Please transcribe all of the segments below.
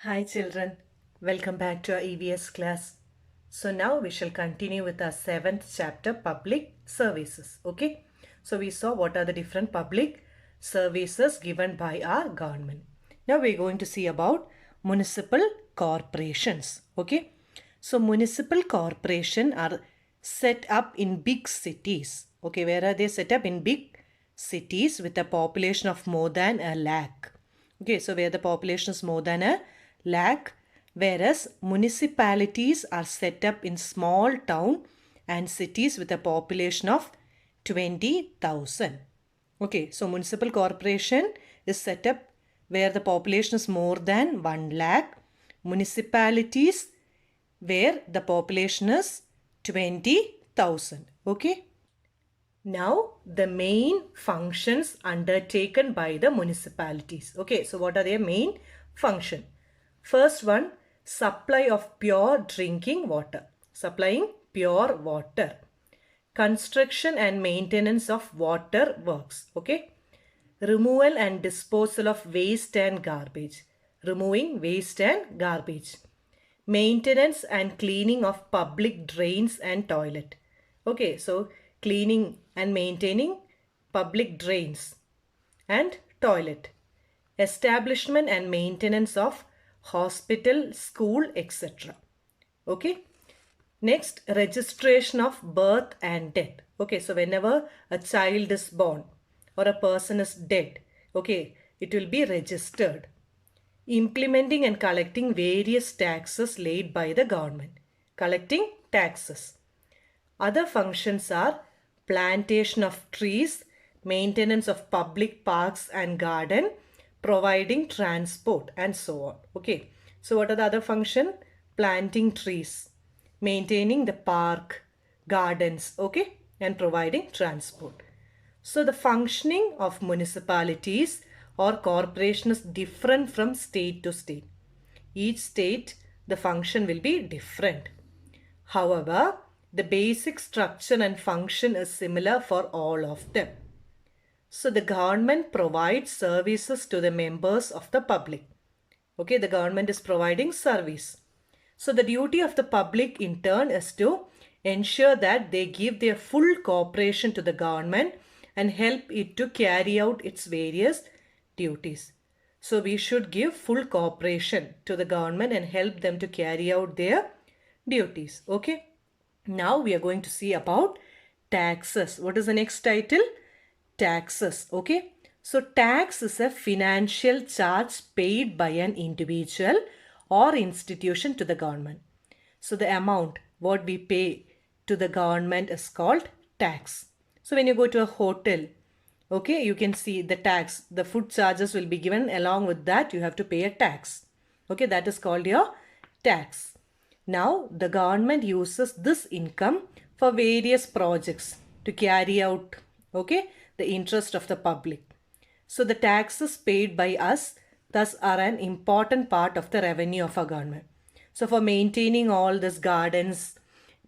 Hi children, welcome back to our EVS class. So now we shall continue with our 7th chapter, Public Services. Okay, so we saw what are the different public services given by our government. Now we're going to see about municipal corporations. Okay, so municipal corporation are set up in big cities. Okay, where are they set up? In big cities with a population of more than a lakh. Okay, so where the population is more than a lakh, whereas municipalities are set up in small town and cities with a population of 20,000. Okay, so municipal corporation is set up where the population is more than 1 lakh. Municipalities where the population is 20,000. Okay. Now, the main functions undertaken by the municipalities. Okay, so what are their main function? First one, supply of pure drinking water. Supplying pure water. Construction and maintenance of water works. Okay. Removal and disposal of waste and garbage. Removing waste and garbage. Maintenance and cleaning of public drains and toilet. Okay, so cleaning and maintaining public drains and toilet. Establishment and maintenance of hospital, school, etc. Okay. Next, registration of birth and death. Okay, so whenever a child is born or a person is dead, okay, it will be registered. Implementing and collecting various taxes laid by the government. Collecting taxes. Other functions are plantation of trees, maintenance of public parks and garden, providing transport and so on. Okay. So what are the other function? Planting trees, maintaining the park, gardens, okay, and providing transport. So the functioning of municipalities or corporation is different from state to state. Each state, the function will be different. However, the basic structure and function is similar for all of them. So the government provides services to the members of the public. Okay, the government is providing service. So the duty of the public in turn is to ensure that they give their full cooperation to the government and help it to carry out its various duties. So we should give full cooperation to the government and help them to carry out their duties. Okay. Now we are going to see about taxes. What is the next title? Taxes. Okay. So tax is a financial charge paid by an individual or institution to the government. So the amount what we pay to the government is called tax. So when you go to a hotel, okay, you can see the tax. The food charges will be given, along with that you have to pay a tax. Okay, that is called your tax. Now the government uses this income for various projects to carry out, okay, the interest of the public. So the taxes paid by us thus are an important part of the revenue of our government. So for maintaining all these gardens,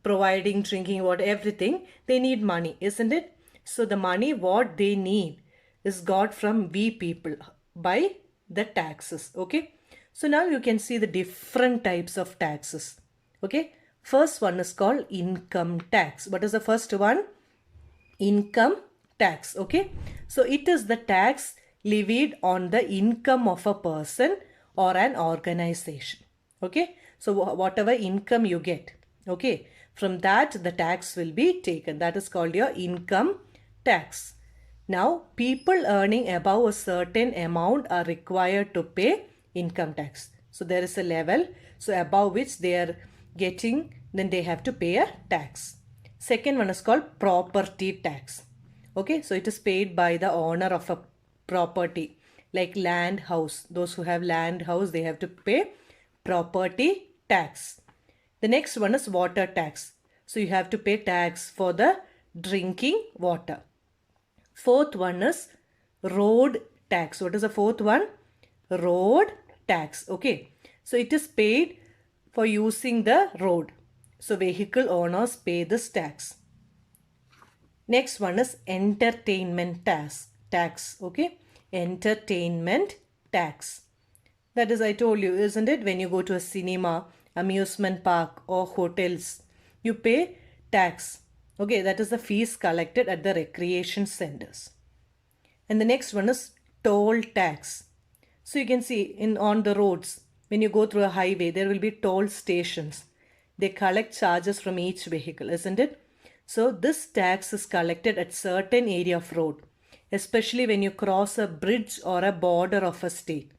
providing drinking water, everything, they need money, isn't it? So the money what they need is got from we people by the taxes. Okay. So now you can see the different types of taxes. Okay. First one is called income tax. What is the first one? Income tax. Okay. So it is the tax levied on the income of a person or an organization. Okay. So whatever income you get, okay, from that the tax will be taken. That is called your income tax. Now people earning above a certain amount are required to pay income tax. So there is a level, so above which they are getting, then they have to pay a tax. Second one is called property tax. Okay, so it is paid by the owner of a property like land, house. Those who have land, house, they have to pay property tax. The next one is water tax. So you have to pay tax for the drinking water. Fourth one is road tax. What is the fourth one? Road tax. Okay. So it is paid for using the road. So vehicle owners pay this tax. Next one is entertainment tax. Okay. Entertainment tax. That is, I told you, isn't it? When you go to a cinema, amusement park, or hotels, you pay tax. Okay, that is the fees collected at the recreation centers. And the next one is toll tax. So you can see in on the roads, when you go through a highway, there will be toll stations. They collect charges from each vehicle, isn't it? So this tax is collected at certain area of road, especially when you cross a bridge or a border of a state.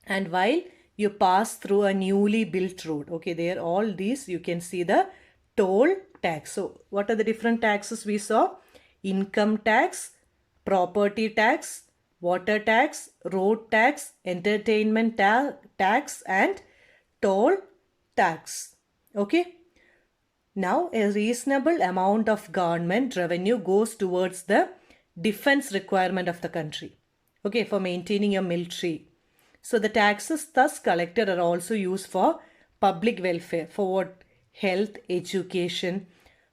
And while you pass through a newly built road, okay, there all these you can see the toll tax. So what are the different taxes we saw? Income tax, property tax, water tax, road tax, entertainment tax, and toll tax. Okay. Now, a reasonable amount of government revenue goes towards the defense requirement of the country. Okay, for maintaining your military. So the taxes thus collected are also used for public welfare, for what? Health, education,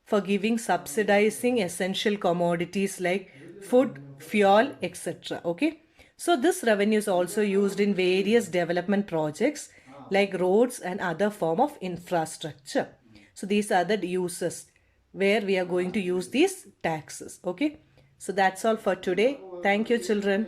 for giving subsidizing essential commodities like food, fuel, etc. Okay. So this revenue is also used in various development projects like roads and other form of infrastructure. So these are the uses where we are going to use these taxes. Okay. So that's all for today. Thank you, children.